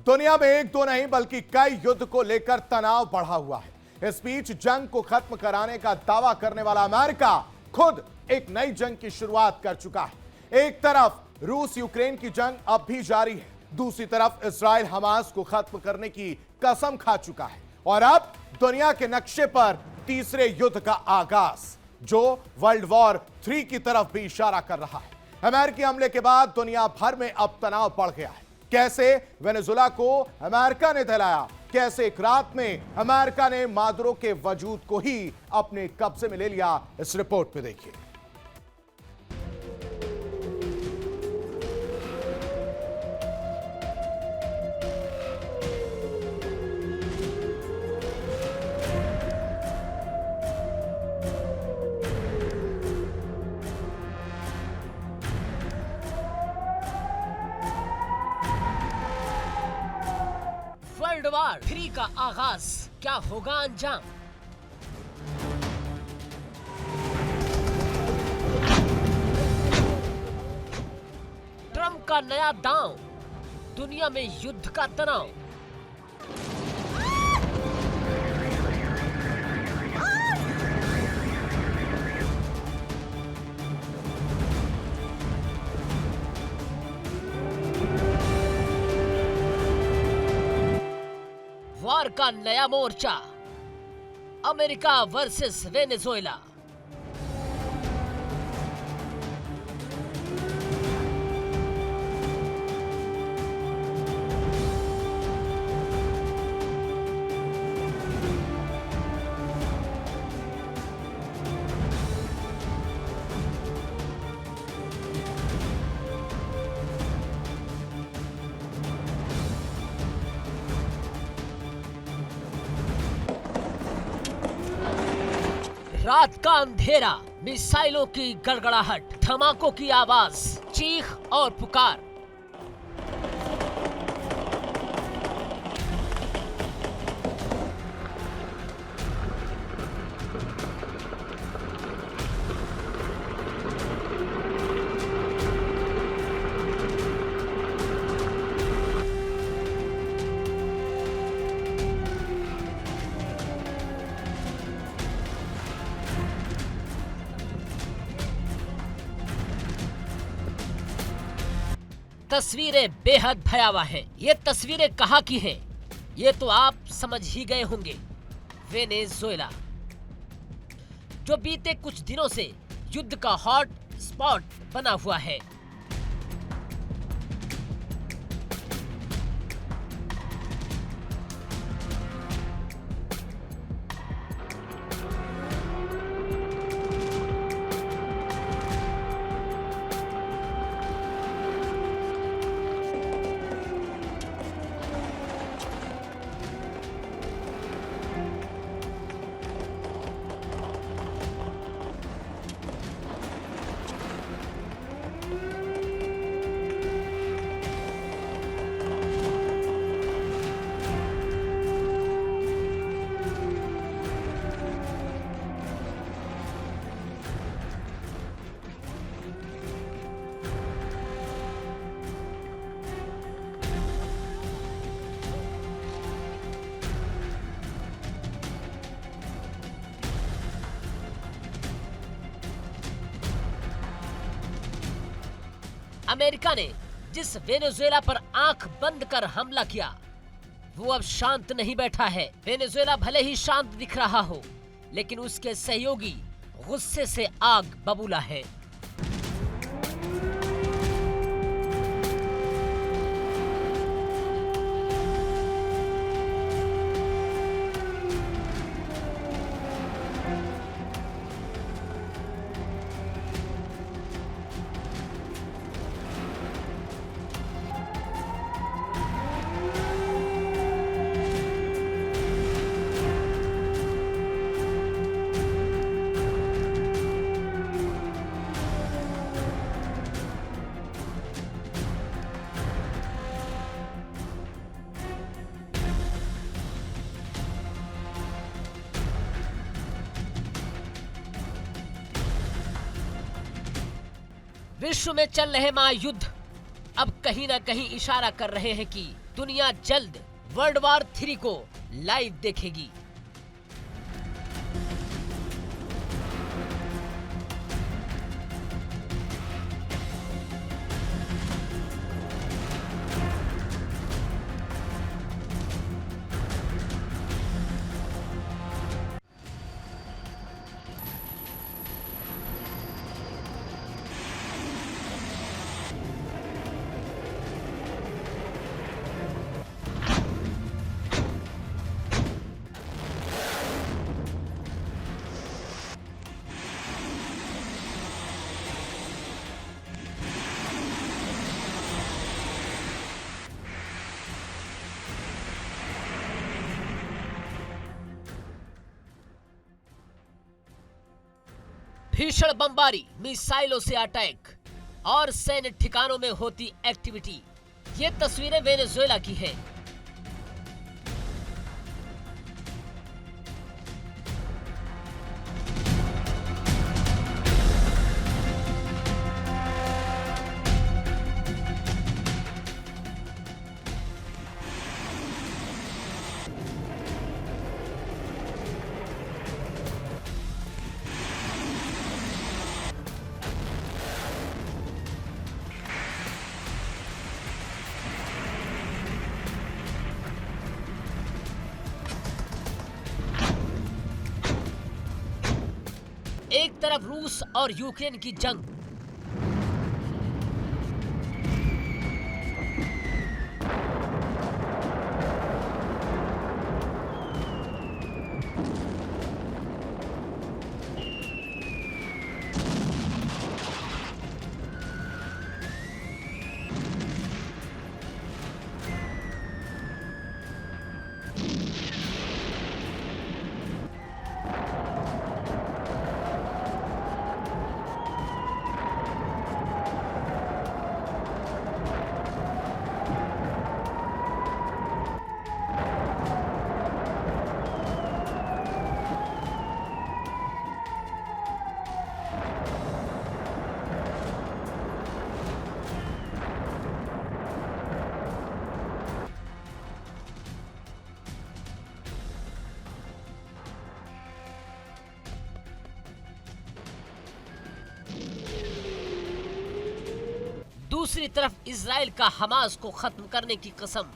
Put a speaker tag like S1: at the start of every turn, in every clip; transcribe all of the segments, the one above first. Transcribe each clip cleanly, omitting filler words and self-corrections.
S1: दुनिया में एक दो नहीं बल्कि कई युद्ध को लेकर तनाव बढ़ा हुआ है। इस बीच जंग को खत्म कराने का दावा करने वाला अमेरिका खुद एक नई जंग की शुरुआत कर चुका है। एक तरफ रूस यूक्रेन की जंग अब भी जारी है, दूसरी तरफ इजराइल हमास को खत्म करने की कसम खा चुका है और अब दुनिया के नक्शे पर तीसरे युद्ध का आगाज, जो वर्ल्ड वॉर 3 की तरफ भी इशारा कर रहा है। अमेरिकी हमले के बाद दुनिया भर में अब तनाव बढ़ गया है। कैसे वेनेजुएला को अमेरिका ने दहलाया, कैसे एक रात में अमेरिका ने मादुरो के वजूद को ही अपने कब्जे में ले लिया, इस रिपोर्ट में देखिए।
S2: वर्ल्ड वॉर 3 का आगाज, क्या होगा अंजाम? ट्रंप का नया दांव, दुनिया में युद्ध का तनाव। वॉर का नया मोर्चा, अमेरिका वर्सेस वेनेजुएला। रात का अंधेरा, मिसाइलों की गड़गड़ाहट, धमाकों की आवाज, चीख और पुकार। तस्वीरें बेहद भयावह हैं। ये तस्वीरें कहाँ की हैं? ये तो आप समझ ही गए होंगे। वेनेजुएला, जो बीते कुछ दिनों से युद्ध का हॉट स्पॉट बना हुआ है। अमेरिका ने जिस वेनेजुएला पर आंख बंद कर हमला किया, वो अब शांत नहीं बैठा है। वेनेजुएला भले ही शांत दिख रहा हो, लेकिन उसके सहयोगी गुस्से से आग बबूला है। विश्व में चल रहे महायुद्ध अब कहीं ना कहीं इशारा कर रहे हैं कि दुनिया जल्द वर्ल्ड वॉर 3 को लाइव देखेगी। भीषण बमबारी, मिसाइलों से अटैक और सैन्य ठिकानों में होती एक्टिविटी, ये तस्वीरें वेनेजुएला की हैं। एक तरफ रूस और यूक्रेन की जंग, दूसरी तरफ इजराइल का हमास को खत्म करने की कसम।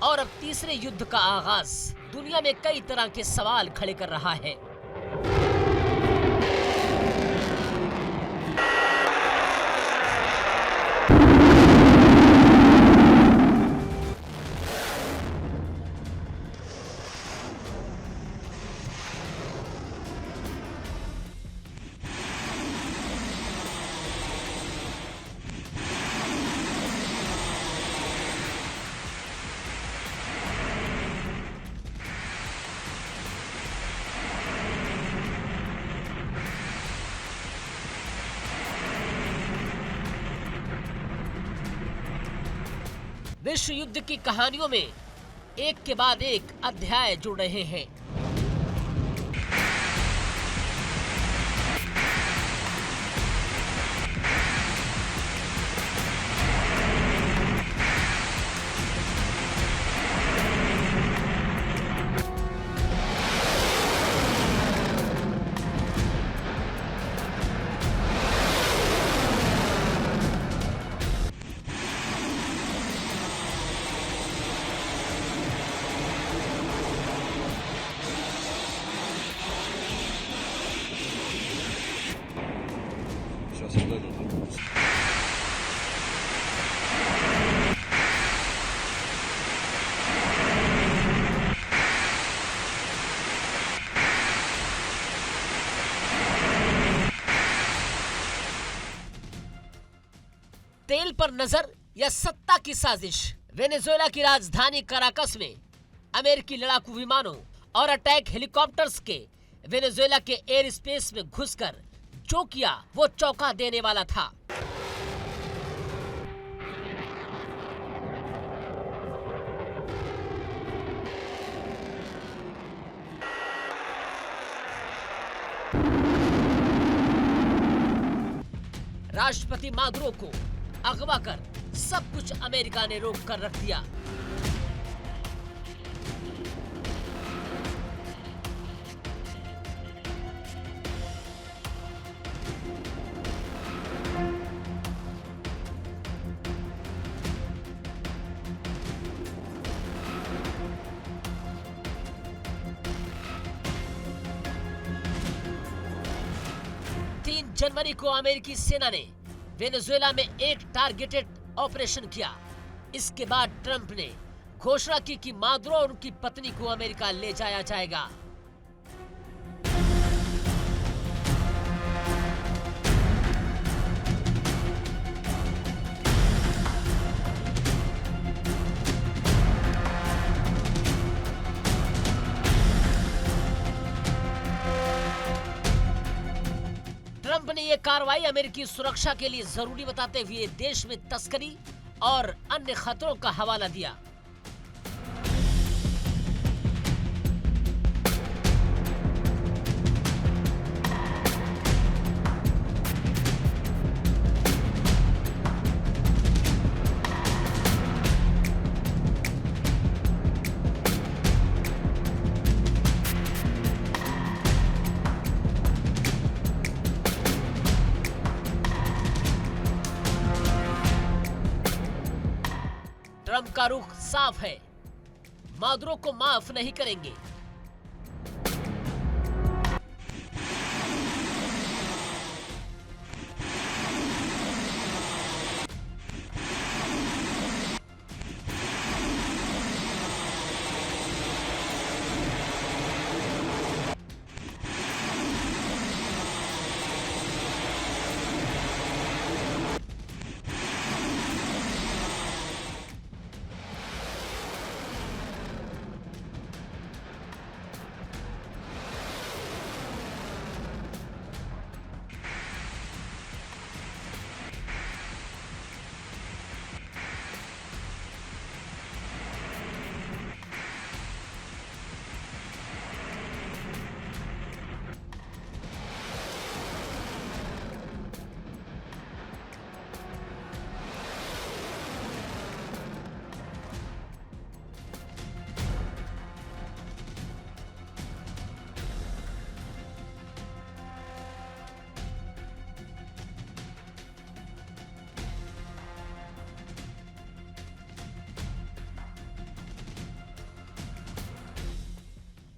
S2: और अब तीसरे युद्ध का आगाज दुनिया में कई तरह के सवाल खड़े कर रहा है। विश्व युद्ध की कहानियों में एक के बाद एक अध्याय जुड़ रहे हैं। तेल पर नजर या सत्ता की साजिश? वेनेजुएला की राजधानी कराकस में अमेरिकी लड़ाकू विमानों और अटैक हेलीकॉप्टर्स के वेनेजुएला के एयर स्पेस में घुसकर जो किया वो चौंका देने वाला था। राष्ट्रपति मादुरो को अगवा कर सब कुछ अमेरिका ने रोक कर रख दिया। जनवरी को अमेरिकी सेना ने वेनेजुएला में एक टारगेटेड ऑपरेशन किया। इसके बाद ट्रंप ने घोषणा की कि मादुरो और उनकी पत्नी को अमेरिका ले जाया जाएगा। ट्रंप ने यह कार्रवाई अमेरिकी सुरक्षा के लिए जरूरी बताते हुए देश में तस्करी और अन्य खतरों का हवाला दिया। ट्रंप का रुख साफ है, मादुरो को माफ नहीं करेंगे।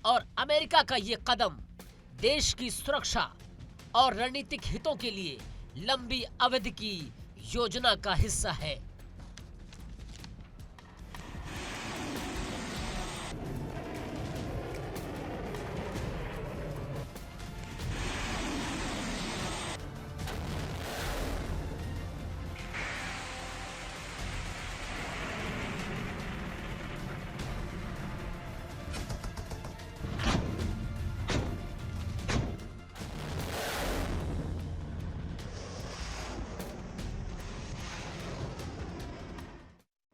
S2: और अमेरिका का ये कदम देश की सुरक्षा और रणनीतिक हितों के लिए लंबी अवधि की योजना का हिस्सा है।